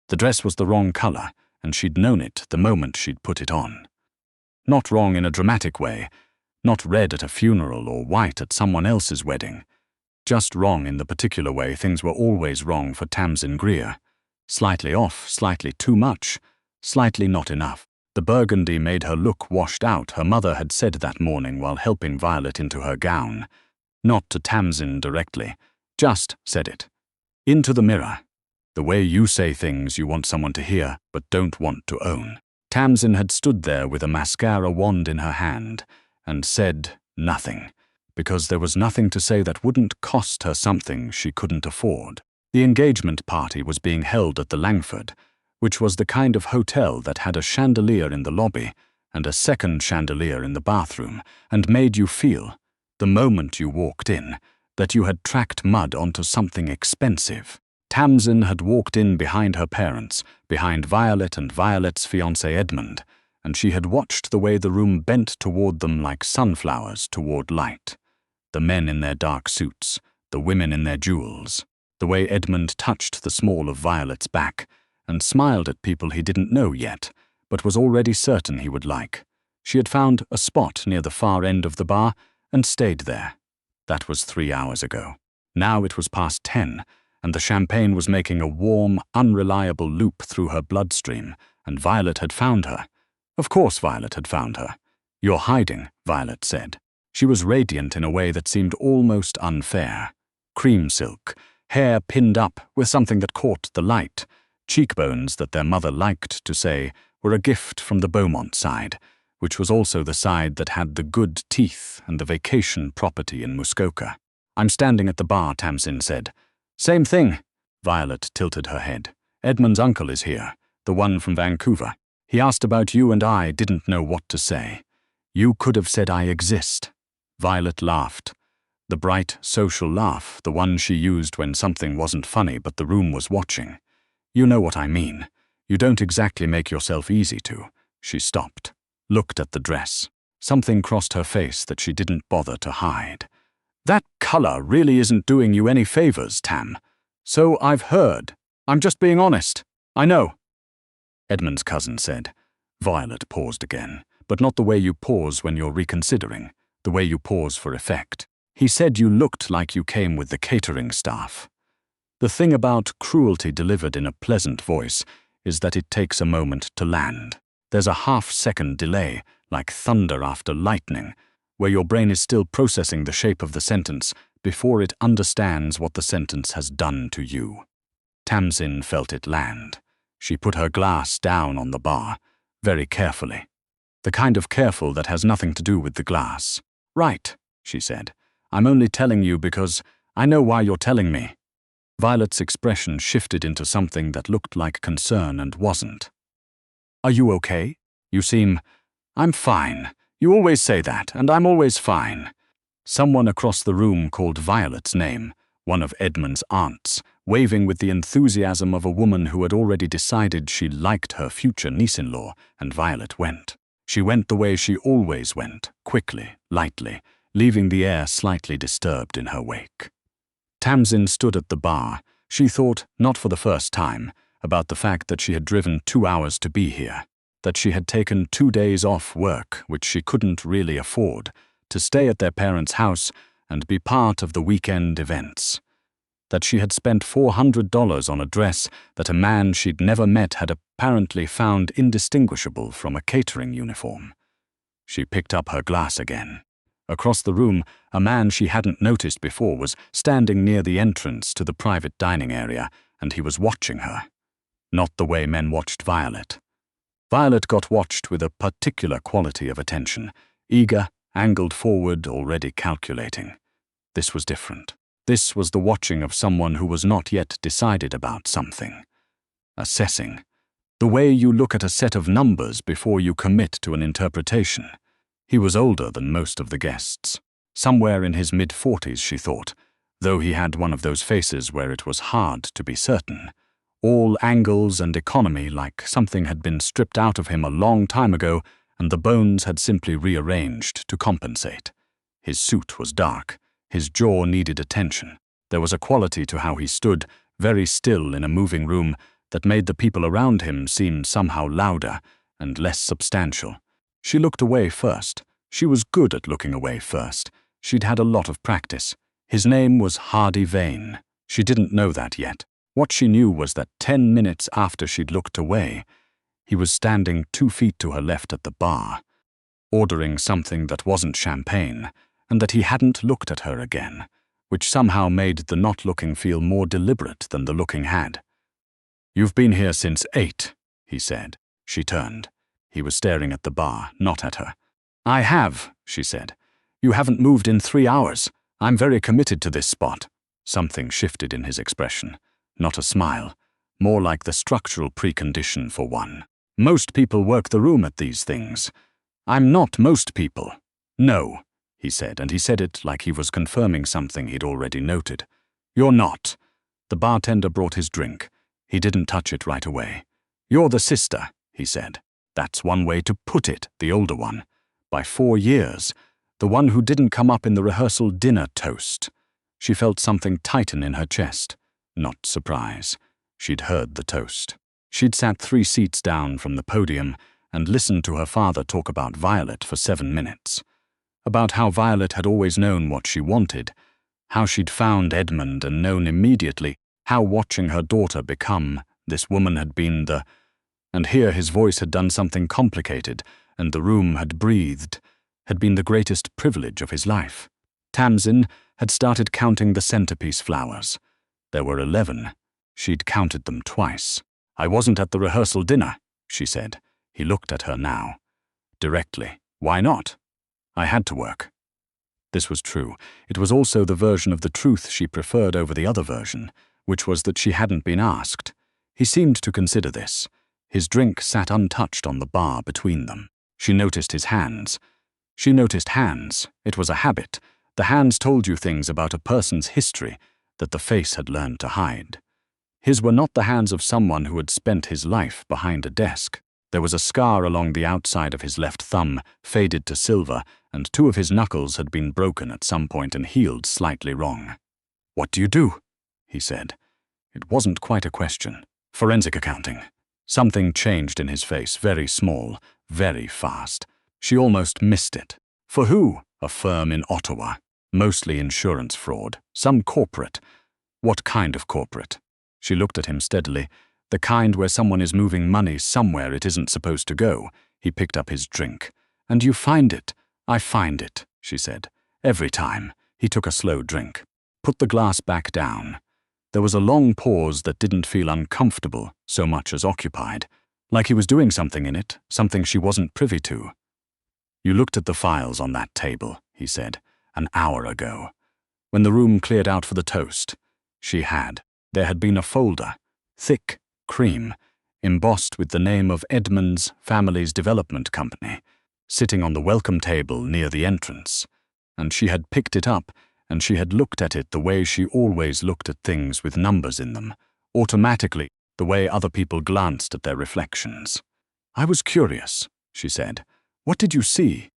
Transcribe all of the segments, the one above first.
The dress was the wrong color, and she'd known it the moment she'd put it on. Not wrong in a dramatic way, not red at a funeral or white at someone else's wedding. Just wrong in the particular way things were always wrong for Tamsin Greer. Slightly off, slightly too much, slightly not enough. The burgundy made her look washed out, her mother had said that morning while helping Violet into her gown. Not to Tamsin directly, just said it. Into the mirror. The way you say things you want someone to hear but don't want to own. Tamsin had stood there with a mascara wand in her hand and said nothing, because there was nothing to say that wouldn't cost her something she couldn't afford. The engagement party was being held at the Langford, which was the kind of hotel that had a chandelier in the lobby and a second chandelier in the bathroom, and made you feel, the moment you walked in, that you had tracked mud onto something expensive. Tamsin had walked in behind her parents, behind Violet and Violet's fiancé Edmund, and she had watched the way the room bent toward them like sunflowers toward light. The men in their dark suits, the women in their jewels, the way Edmund touched the small of Violet's back and smiled at people he didn't know yet, but was already certain he would like. She had found a spot near the far end of the bar and stayed there. That was 3 hours ago. Now it was past 10, and the champagne was making a warm, unreliable loop through her bloodstream, and Violet had found her. Of course Violet had found her. "You're hiding," Violet said. She was radiant in a way that seemed almost unfair. Cream silk, hair pinned up with something that caught the light, cheekbones that their mother liked to say were a gift from the Beaumont side, which was also the side that had the good teeth and the vacation property in Muskoka. "I'm standing at the bar," Tamsin said. "Same thing." Violet tilted her head. "Edmund's uncle is here, the one from Vancouver. He asked about you and I didn't know what to say. You could have said I exist." Violet laughed. The bright, social laugh, the one she used when something wasn't funny but the room was watching. "You know what I mean. You don't exactly make yourself easy to." She stopped, looked at the dress. Something crossed her face that she didn't bother to hide. "That color really isn't doing you any favors, Tam. So I've heard. I'm just being honest. I know." Edmund's cousin said. Violet paused again, but not the way you pause when you're reconsidering, the way you pause for effect. "He said you looked like you came with the catering staff." The thing about cruelty delivered in a pleasant voice is that it takes a moment to land. There's a half-second delay, like thunder after lightning, where your brain is still processing the shape of the sentence before it understands what the sentence has done to you. Tamsin felt it land. She put her glass down on the bar, very carefully. The kind of careful that has nothing to do with the glass. "Right," she said. "I'm only telling you because I know why you're telling me." Violet's expression shifted into something that looked like concern and wasn't. "Are you okay? You seem—" "I'm fine. You always say that, and I'm always fine." Someone across the room called Violet's name, one of Edmund's aunts, waving with the enthusiasm of a woman who had already decided she liked her future niece-in-law, and Violet went. She went the way she always went, quickly, lightly, leaving the air slightly disturbed in her wake. Tamsin stood at the bar. She thought, not for the first time, about the fact that she had driven 2 hours to be here, that she had taken 2 days off work, which she couldn't really afford, to stay at their parents' house and be part of the weekend events, that she had spent $400 on a dress that a man she'd never met had apparently found indistinguishable from a catering uniform. She picked up her glass again. Across the room, a man she hadn't noticed before was standing near the entrance to the private dining area, and he was watching her. Not the way men watched Violet. Violet got watched with a particular quality of attention, eager, angled forward, already calculating. This was different. This was the watching of someone who was not yet decided about something. Assessing. The way you look at a set of numbers before you commit to an interpretation. He was older than most of the guests. Somewhere in his mid-40s, she thought, though he had one of those faces where it was hard to be certain. All angles and economy, like something had been stripped out of him a long time ago and the bones had simply rearranged to compensate. His suit was dark. His jaw needed attention. There was a quality to how he stood, very still in a moving room, that made the people around him seem somehow louder and less substantial. She looked away first. She was good at looking away first. She'd had a lot of practice. His name was Hardy Vane. She didn't know that yet. What she knew was that 10 minutes after she'd looked away, he was standing 2 feet to her left at the bar, ordering something that wasn't champagne, and that he hadn't looked at her again, which somehow made the not looking feel more deliberate than the looking had. "You've been here since 8, he said. She turned. He was staring at the bar, not at her. "I have," she said. "You haven't moved in 3 hours. I'm very committed to this spot." Something shifted in his expression. Not a smile, more like the structural precondition for one. "Most people work the room at these things. I'm not most people." "No," he said, and he said it like he was confirming something he'd already noted. "You're not." The bartender brought his drink. He didn't touch it right away. "You're the sister," he said. "That's one way to put it, the older one. By 4 years. The one who didn't come up in the rehearsal dinner toast." She felt something tighten in her chest. Not surprise. She'd heard the toast. She'd sat 3 seats down from the podium and listened to her father talk about Violet for 7 minutes. About how Violet had always known what she wanted, how she'd found Edmund and known immediately, how watching her daughter become this woman had been the... And here his voice had done something complicated, and the room had breathed, had been the greatest privilege of his life. Tamsin had started counting the centerpiece flowers. There were 11. She'd counted them twice. "I wasn't at the rehearsal dinner," she said. He looked at her now. Directly. "Why not?" "I had to work." This was true. It was also the version of the truth she preferred over the other version, which was that she hadn't been asked. He seemed to consider this. His drink sat untouched on the bar between them. She noticed his hands. She noticed hands. It was a habit. The hands told you things about a person's history that the face had learned to hide. His were not the hands of someone who had spent his life behind a desk. There was a scar along the outside of his left thumb, faded to silver, and 2 of his knuckles had been broken at some point and healed slightly wrong. "What do you do?" he said. It wasn't quite a question. "Forensic accounting." Something changed in his face, very small, very fast. She almost missed it. "For who?" "A firm in Ottawa. Mostly insurance fraud. Some corporate." "What kind of corporate?" She looked at him steadily. "The kind where someone is moving money somewhere it isn't supposed to go." He picked up his drink. "And you find it?" "I find it," she said. "Every time." He took a slow drink. Put the glass back down. There was a long pause that didn't feel uncomfortable so much as occupied, like he was doing something in it, something she wasn't privy to. "You looked at the files on that table," he said, "an hour ago. When the room cleared out for the toast." She had. There had been a folder, thick, cream, embossed with the name of Edmund's Family's Development Company, sitting on the welcome table near the entrance. And she had picked it up, and she had looked at it the way she always looked at things with numbers in them, automatically, the way other people glanced at their reflections. "I was curious," she said. "What did you see?"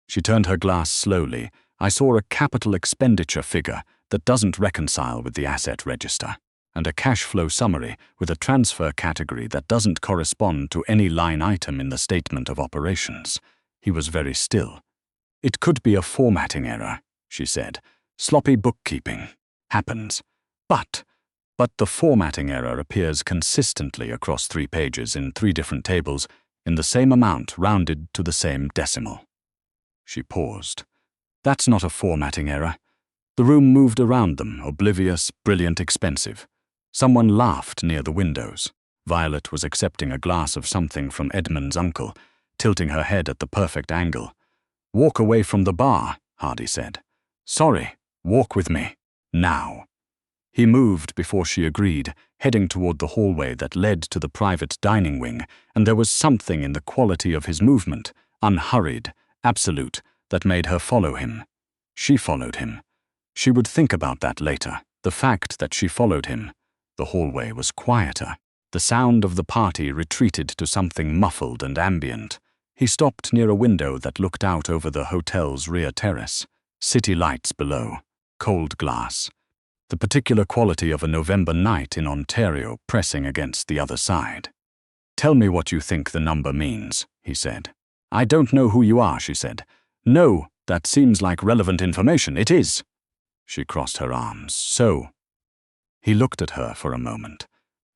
She turned her glass slowly. "I saw a capital expenditure figure that doesn't reconcile with the asset register, and a cash flow summary with a transfer category that doesn't correspond to any line item in the statement of operations." He was very still. "It could be a formatting error," she said. "Sloppy bookkeeping. Happens. But the formatting error appears consistently across 3 pages in 3 different tables in the same amount rounded to the same decimal." She paused. "That's not a formatting error." The room moved around them, oblivious, brilliant, expensive. Someone laughed near the windows. Violet was accepting a glass of something from Edmund's uncle, tilting her head at the perfect angle. "Walk away from the bar," Hardy said. "Sorry, walk with me. Now." He moved before she agreed, heading toward the hallway that led to the private dining wing, and there was something in the quality of his movement, unhurried, absolute, that made her follow him. She followed him. She would think about that later, the fact that she followed him. The hallway was quieter. The sound of the party retreated to something muffled and ambient. He stopped near a window that looked out over the hotel's rear terrace. City lights below. Cold glass. the particular quality of a November night in Ontario pressing against the other side. "Tell me what you think the number means," he said. "I don't know who you are," she said. "No, that seems like relevant information. It is." She crossed her arms. "So?" He looked at her for a moment.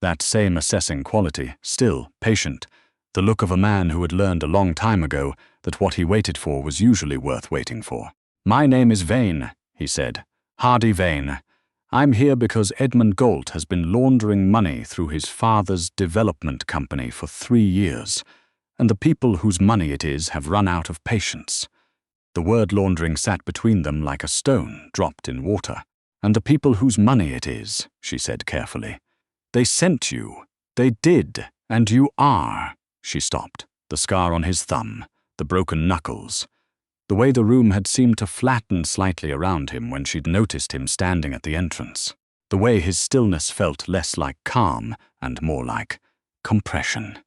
That same assessing quality, still patient, the look of a man who had learned a long time ago that what he waited for was usually worth waiting for. "My name is Vane," he said. "Hardy Vane. I'm here because Edmund Galt has been laundering money through his father's development company for 3 years, and the people whose money it is have run out of patience." The word laundering sat between them like a stone dropped in water. "And the people whose money it is," she said carefully. "They sent you. They did. And you are." She stopped, the scar on his thumb, the broken knuckles. The way the room had seemed to flatten slightly around him when she'd noticed him standing at the entrance. The way his stillness felt less like calm and more like compression.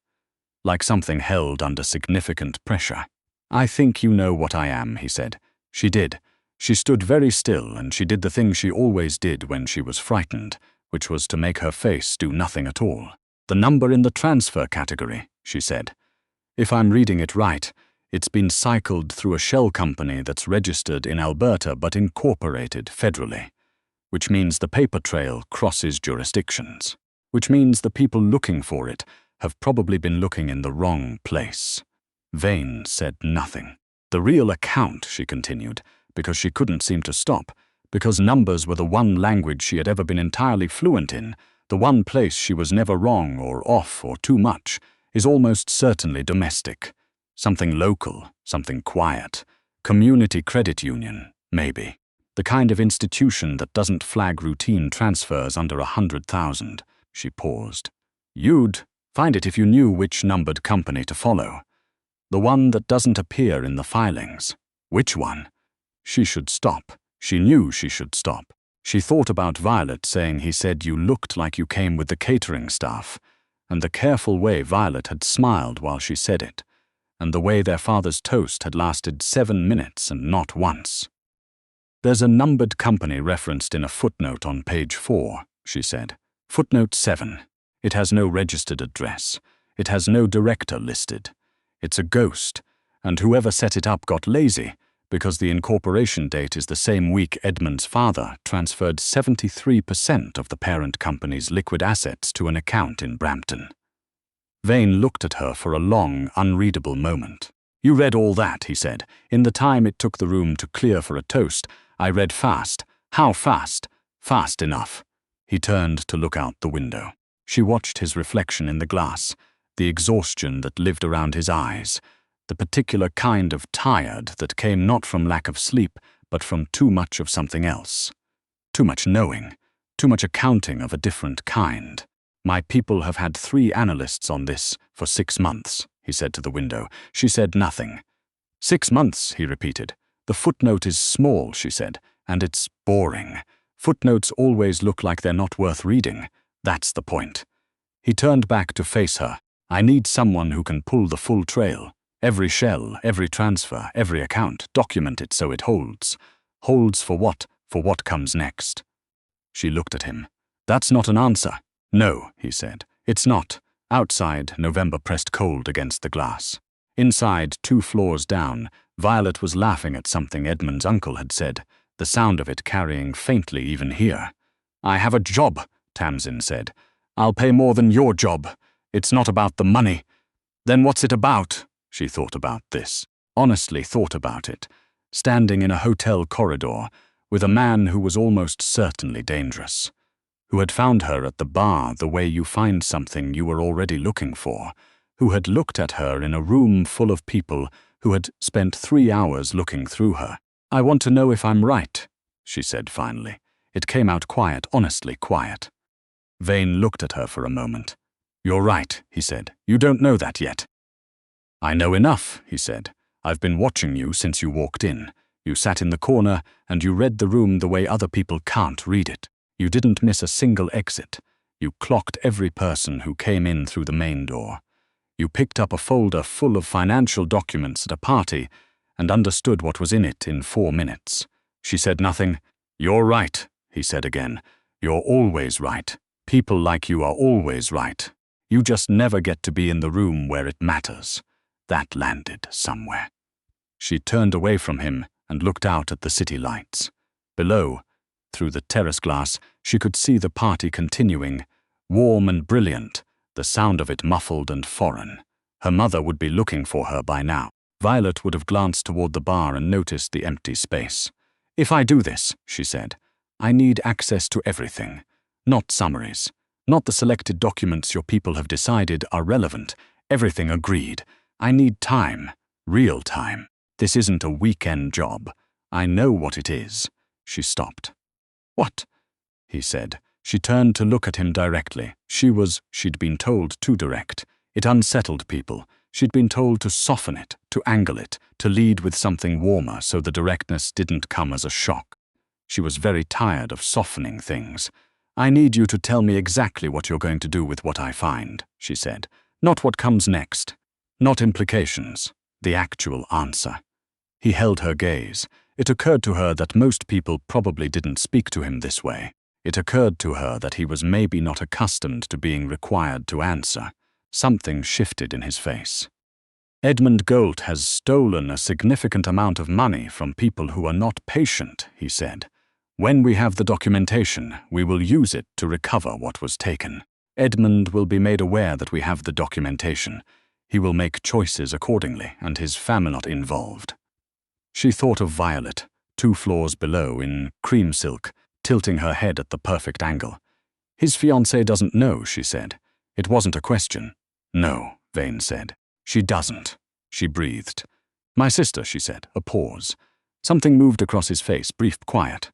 Like something held under significant pressure. "I think you know what I am," he said. She did. She stood very still, and she did the thing she always did when she was frightened, which was to make her face do nothing at all. "The number in the transfer category," she said. "If I'm reading it right, it's been cycled through a shell company that's registered in Alberta but incorporated federally, which means the paper trail crosses jurisdictions, which means the people looking for it have probably been looking in the wrong place." Vane said nothing. "The real account," she continued, because she couldn't seem to stop, because numbers were the one language she had ever been entirely fluent in, the one place she was never wrong or off or too much, is almost certainly domestic. Something local, something quiet. Community credit union, maybe. The kind of institution that doesn't flag routine transfers under 100,000. She paused. "You'd find it if you knew which numbered company to follow. The one that doesn't appear in the filings." "Which one?" She should stop. She knew she should stop. She thought about Violet saying he said you looked like you came with the catering staff, and the careful way Violet had smiled while she said it, and the way their father's toast had lasted 7 minutes and not once. "There's a numbered company referenced in a footnote on page 4, she said. "Footnote 7. It has no registered address. It has no director listed. It's a ghost, and whoever set it up got lazy, because the incorporation date is the same week Edmund's father transferred 73% of the parent company's liquid assets to an account in Brampton." Vane looked at her for a long, unreadable moment. "You read all that," he said. "In the time it took the room to clear for a toast, I read fast. How fast? Fast enough." He turned to look out the window. She watched his reflection in the glass, the exhaustion that lived around his eyes, the particular kind of tired that came not from lack of sleep, but from too much of something else. Too much knowing, too much accounting of a different kind. "My people have had 3 analysts on this for 6 months, he said to the window. She said nothing. "6 months, he repeated. "The footnote is small," she said, "and it's boring. Footnotes always look like they're not worth reading. That's the point." He turned back to face her. "I need someone who can pull the full trail. Every shell, every transfer, every account, document it so it holds. Holds for what? For what comes next." She looked at him. "That's not an answer." "No," he said. "It's not." Outside, November pressed cold against the glass. Inside, 2 floors down, Violet was laughing at something Edmund's uncle had said, the sound of it carrying faintly even here. "I have a job," Tamsin said. "I'll pay more than your job. It's not about the money." "Then what's it about?" She thought about this, honestly thought about it, standing in a hotel corridor with a man who was almost certainly dangerous, who had found her at the bar the way you find something you were already looking for, who had looked at her in a room full of people who had spent 3 hours looking through her. "I want to know if I'm right," she said finally. It came out quiet, honestly quiet. Vane looked at her for a moment. "You're right," he said. "You don't know that yet." "I know enough," he said. "I've been watching you since you walked in. You sat in the corner and you read the room the way other people can't read it. You didn't miss a single exit. You clocked every person who came in through the main door. You picked up a folder full of financial documents at a party and understood what was in it in 4 minutes." She said nothing. "You're right," he said again. "You're always right. People like you are always right. You just never get to be in the room where it matters." That landed somewhere. She turned away from him and looked out at the city lights. Below, through the terrace glass, she could see the party continuing, warm and brilliant, the sound of it muffled and foreign. Her mother would be looking for her by now. Violet would have glanced toward the bar and noticed the empty space. "If I do this," she said, "I need access to everything. Not summaries. Not the selected documents your people have decided are relevant. Everything agreed. I need time. Real time. This isn't a weekend job. I know what it is." She stopped. "What?" he said. She turned to look at him directly. She'd been told too direct. It unsettled people. She'd been told to soften it, to angle it, to lead with something warmer so the directness didn't come as a shock. She was very tired of softening things. "I need you to tell me exactly what you're going to do with what I find," she said. "Not what comes next. Not implications. The actual answer." He held her gaze. It occurred to her that most people probably didn't speak to him this way. It occurred to her that he was maybe not accustomed to being required to answer. Something shifted in his face. "Edmund Gold has stolen a significant amount of money from people who are not patient," he said. "When we have the documentation, we will use it to recover what was taken. Edmund will be made aware that we have the documentation. He will make choices accordingly, and his family not involved." She thought of Violet, 2 floors below, in cream silk, tilting her head at the perfect angle. "His fiancé doesn't know," she said. It wasn't a question. "No," Vane said. "She doesn't." She breathed. "My sister," she said, a pause. Something moved across his face, brief quiet.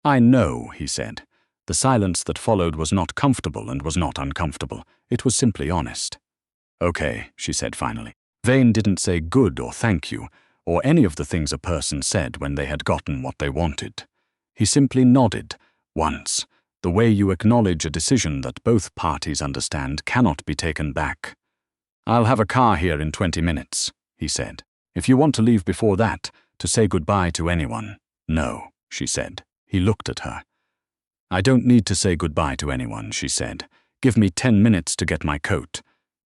"I know," he said. The silence that followed was not comfortable and was not uncomfortable. It was simply honest. "Okay," she said finally. Vane didn't say good or thank you, or any of the things a person said when they had gotten what they wanted. He simply nodded, once, the way you acknowledge a decision that both parties understand cannot be taken back. "I'll have a car here in 20 minutes, he said. "If you want to leave before that, to say goodbye to anyone." "No," she said. He looked at her. "I don't need to say goodbye to anyone," she said. "Give me 10 minutes to get my coat."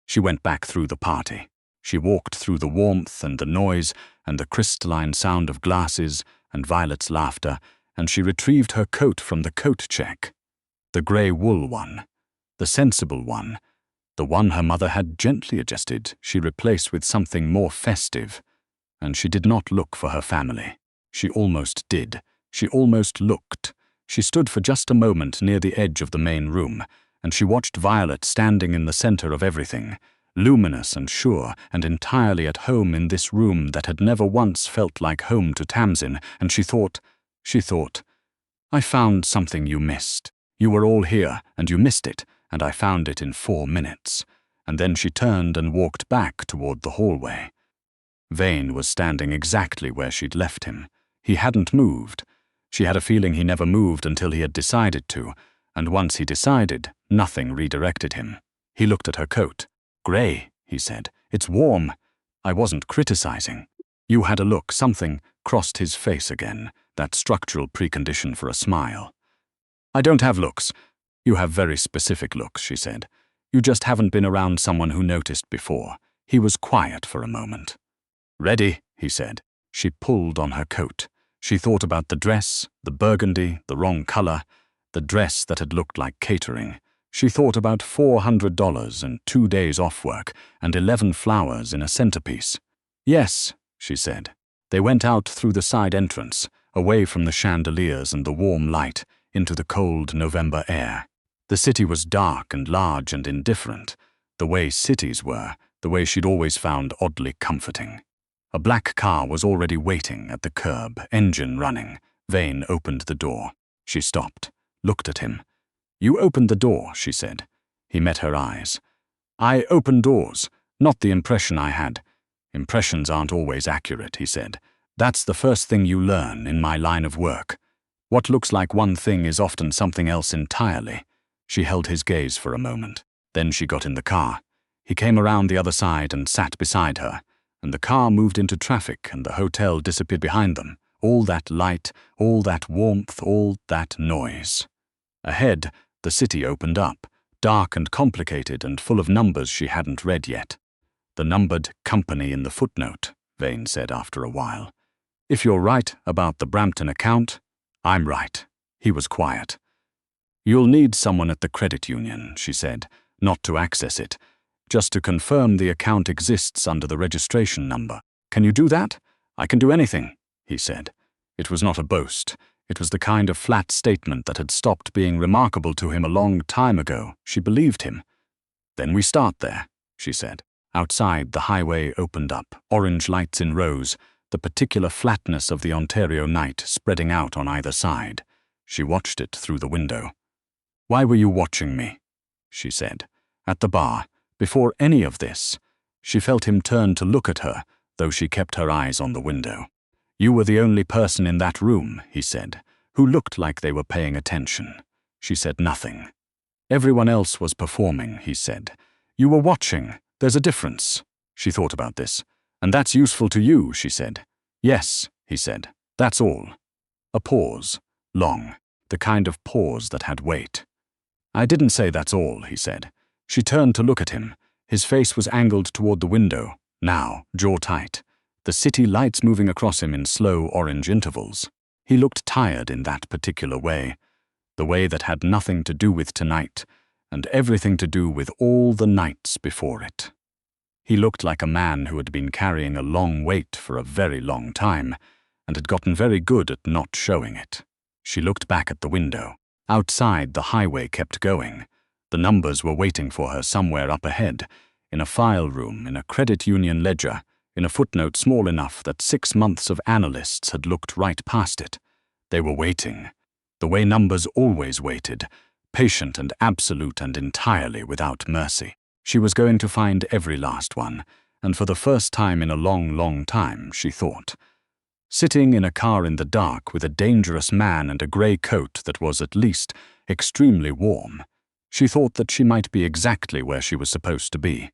She went back through the party. She walked through the warmth and the noise and the crystalline sound of glasses and Violet's laughter, and she retrieved her coat from the coat check. The grey wool one. The sensible one. The one her mother had gently adjusted, she replaced with something more festive. And she did not look for her family. She almost did. She almost looked. She stood for just a moment near the edge of the main room, and she watched Violet standing in the center of everything, luminous and sure and entirely at home in this room that had never once felt like home to Tamsin, and she thought, "I found something you missed. You were all here, and you missed it, and I found it in 4 minutes." And then she turned and walked back toward the hallway. Vane was standing exactly where she'd left him. He hadn't moved. She had a feeling he never moved until he had decided to, and once he decided, nothing redirected him. He looked at her coat. "Grey," he said. "It's warm." "I wasn't criticizing." You had a look. Something crossed his face again, that structural precondition for a smile. "I don't have looks." "You have very specific looks," she said. "You just haven't been around someone who noticed before." He was quiet for a moment. "Ready?" he said. She pulled on her coat. She thought about the dress, the burgundy, the wrong color, the dress that had looked like catering. She thought about $400 and 2 days off work and 11 flowers in a centerpiece. "Yes," she said. They went out through the side entrance, away from the chandeliers and the warm light, into the cold November air. The city was dark and large and indifferent, the way cities were, the way she'd always found oddly comforting. A black car was already waiting at the curb, engine running. Vane opened the door. She stopped, looked at him. "You opened the door," she said. He met her eyes. "I open doors, not the impression I had." "Impressions aren't always accurate," he said. "That's the first thing you learn in my line of work. What looks like one thing is often something else entirely." She held his gaze for a moment. Then she got in the car. He came around the other side and sat beside her, and the car moved into traffic and the hotel disappeared behind them, All that light, all that warmth, all that noise. Ahead, the city opened up, dark and complicated and full of numbers she hadn't read yet. "The numbered company in the footnote," Vane said after a while. "If you're right about the Brampton account, I'm right." He was quiet. "You'll need someone at the credit union," she said, "not to access it, just to confirm the account exists under the registration number. Can you do that?" "I can do anything," he said. It was not a boast. It was the kind of flat statement that had stopped being remarkable to him a long time ago. She believed him. "Then we start there," she said. Outside, the highway opened up, orange lights in rows, the particular flatness of the Ontario night spreading out on either side. She watched it through the window. "Why were you watching me?" she said. At the bar, before any of this, she felt him turn to look at her, though she kept her eyes on the window. "You were the only person in that room," he said, "who looked like they were paying attention." She said nothing. "Everyone else was performing," he said. "You were watching. There's a difference." She thought about this. "And that's useful to you," she said. "Yes," he said. "That's all." A pause. Long. The kind of pause that had weight. "I didn't say that's all," he said. She turned to look at him. His face was angled toward the window, now, jaw tight. The city lights moving across him in slow orange intervals. He looked tired in that particular way. The way that had nothing to do with tonight, and everything to do with all the nights before it. He looked like a man who had been carrying a long weight for a very long time, and had gotten very good at not showing it. She looked back at the window. Outside, the highway kept going. The numbers were waiting for her somewhere up ahead, in a file room, in a credit union ledger, in a footnote small enough that 6 months of analysts had looked right past it. They were waiting, the way numbers always waited, patient and absolute and entirely without mercy. She was going to find every last one, and for the first time in a long, long time, she thought. Sitting in a car in the dark with a dangerous man and a grey coat that was at least extremely warm, she thought that she might be exactly where she was supposed to be.